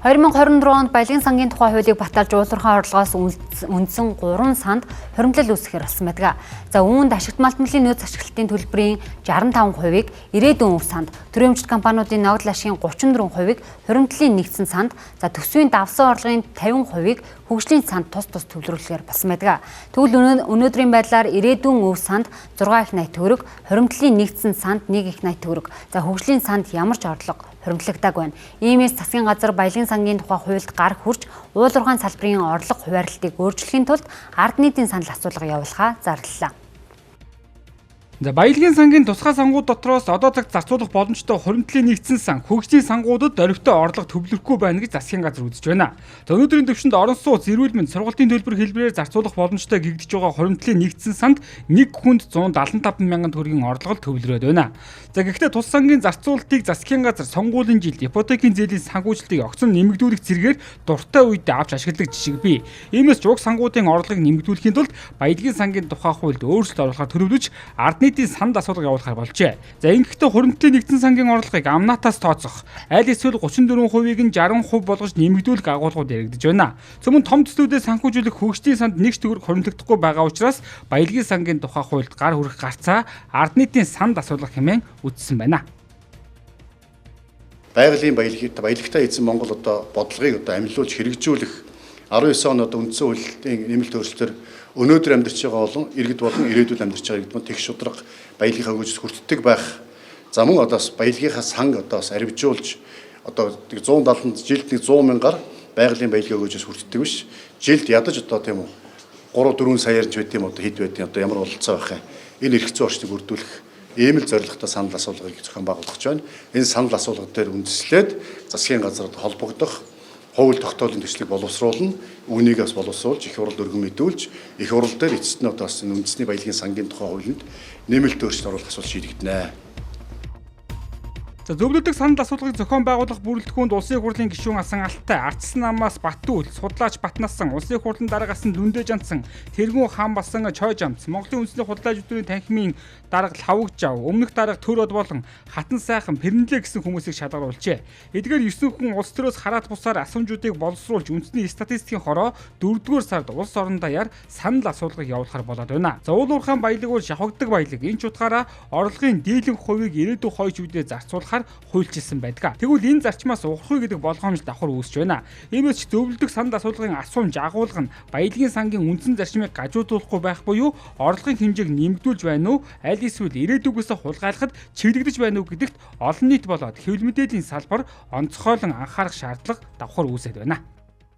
2024 онд Баялагын сангийн тухай хуулийг баталж уулуурхай орлогоос үндсэн 3 санд хуримтлал үүсгэхээр болсон байдаг. За үүнд ашигт малтмалын нөөц ашиглалтын төлбөрийн 65%-ийг ирээдүйн өв санд, төрөмжит компаниудын ногдол ашигын 34%-ийг хуримтлалын нэгдсэн санд, за төсвийн давсан орлогын 50%-ийг хөгжлийн санд тус төлөвлөрүүлэхээр болсон байдаг. Тэгвэл өнөөдрийн байдлаар ирээдүйн өв санд 6 их 80 төгрөг, хуримтлалын нэгдсэн санд 1 их 80 төгрөг, за хөгжлийн санд ямар ч орлого хуримтлагдаг байна. Иймээс засгийн газар Баялагын сангийн тухай хуульд гар хүрч уулуурхайн салбарын орлого хуваарлтыг өөрчлөхийн тулд ард нийтийн санал асуулга явуулахаа зарлалаа. За Баялагын сангийн тусгай сангууд дотроос одоо цагт зарцуулах боломжтой хуримтлалын нэгдсэн сан, хөгжлийн сангуудад орхитой орлого төвлөрөхгүй байна гэж засгийн газар үзэж байна. За өнөөдрийн төвшөнд орон сууц, эрүүл мэнд, сургалтын төлбөр хэлбэрээр зарцуулах боломжтой гэгдэж байгаа хуримтлалын нэгдсэн санд нэг хүнд 175 мянган төгрөгийн орлого төвлөрөөд байна. За гэхдээ тус сангийн зарцуулалтыг засгийн газар сонгуулийн жилд ипотекийн зээлийн санхүүжилтийг огцом нэмэгдүүлэх зэрэгээр дуртай үедээ авч ашигладаг жишг бий. Иймээс ч уг сангуудын орлогыг нэмэгдүүлэхийн тулд Баялагын сангийн тухай хуульд өөрчлөлт оруулахаар төлөвлөж ард нийтийн санд асуудал явуулахаар болжээ. За ингэхдээ хуримтлалын нэгдсэн сангийн орлогыг амнаатаас тооцох, аль эсвэл 34%-ийг нь 60% болгож нэмэгдүүлэх агуулгууд яригдж байна. Цөмөн том төслүүдэд санхүүжүүлэх хөгжлийн санд нэг ч төгрөг хуримтлагдахгүй байгаа учраас Баялагын сангийн тухай хуульд гар хүрэх гарцаа ард нийтийн санд асуулгах хэмээн үздсэн байна. Байгалийн баялагтай эзэн Монгол одоо бодлогыг одоо амилуулж хэрэгжүүлэх 19 он одоо үндсэн хуулийн нэмэлт өөрчлөлтөөр өнөөдөр амьдарч байгаа болон иргэд болон ирээдүйд амьдарч байгаа гэдэг нь тэгш шударга баялагийнхаа хөгжиж хүртдэг байх. За мөн одоо баялагийнхаа санг одоо арвижуулж одоо 170-нд жилд 100 мянгаар байгалийн баялагаа хөгжиж хүртдэг биш. Жилд ядаж одоо тийм үү 3-4 саяар ч байт юм одоо хэд байдیں۔ Одоо ямар бололцоо байх юм. Энэ эрх зүйн орчныг бүрдүүлэх ийм л зорилготой санал асуулгыг зохион байгуулах гэж байна. Энэ санал асуулга дээр үндэслээд засгийн газарт холбогдох хууль тогтоолын төслийг боловсруулна, үүнийг бас боловсруулж их хурл өргөн мэдүүлж, их хурл дээр эцэст нь одоо үндэсний баялагын сангийн тухай хуулинд нэмэлт өөрчлөлт оруулах асуудал шийдэгдэнэ. За зөвлөдөг санал асуулгыг зохион байгуулах бүрэлдэхүүнд улсын хурлын гишүүн Асан Алтай, Ардсан намаас Батүл, судлаач Батнасан, улсын хурлын дараагасан Лүндэ Жанцсан, Тэргүүн хаан басан Чойж амц, Монголын үндэсний худлааж өдрийн танхимын дарга Лавгжав, өмнөх дарга Төр од болон Хатан сайхан Пэрнэлээ гэсэн хүмүүсийг шалгаруулжээ. Эдгээр 9 хүн улс төрөөс хараат бусаар асуумжуудыг боловсруулж үндэсний статистикийн хороо 4-р сард улс орон даяар санал асуулгыг явуулахар болоод байна. За уулуурхайн баялаг бол шавхагддаг баялаг. Энэ ч утгаараа орлогын дийлэнх хувийг ирээдүйн хойч үедээ зарцуулахаар хуульчилсан байдаг. Тэгвэл энэ зарчмаас ухрахуй гэдэг болгоомж давхар үүсэж байна. Иймээс ч зөвлөдөг санал асуулгын асуумж агуулга нь Баялагын сангийн үндсэн зарчмыг гажуудуулахгүй байх буюу орлогын хэмжээг нэмэгдүүлж байна уу, аль эсвэл ирээдүгээс хулгайлахад чиглэгдэж байна уу гэдэгт олон нийт болоод хэвлэл мэдээллийн салбар онцгойлон анхаарах шаардлага давхар үүсэж байна.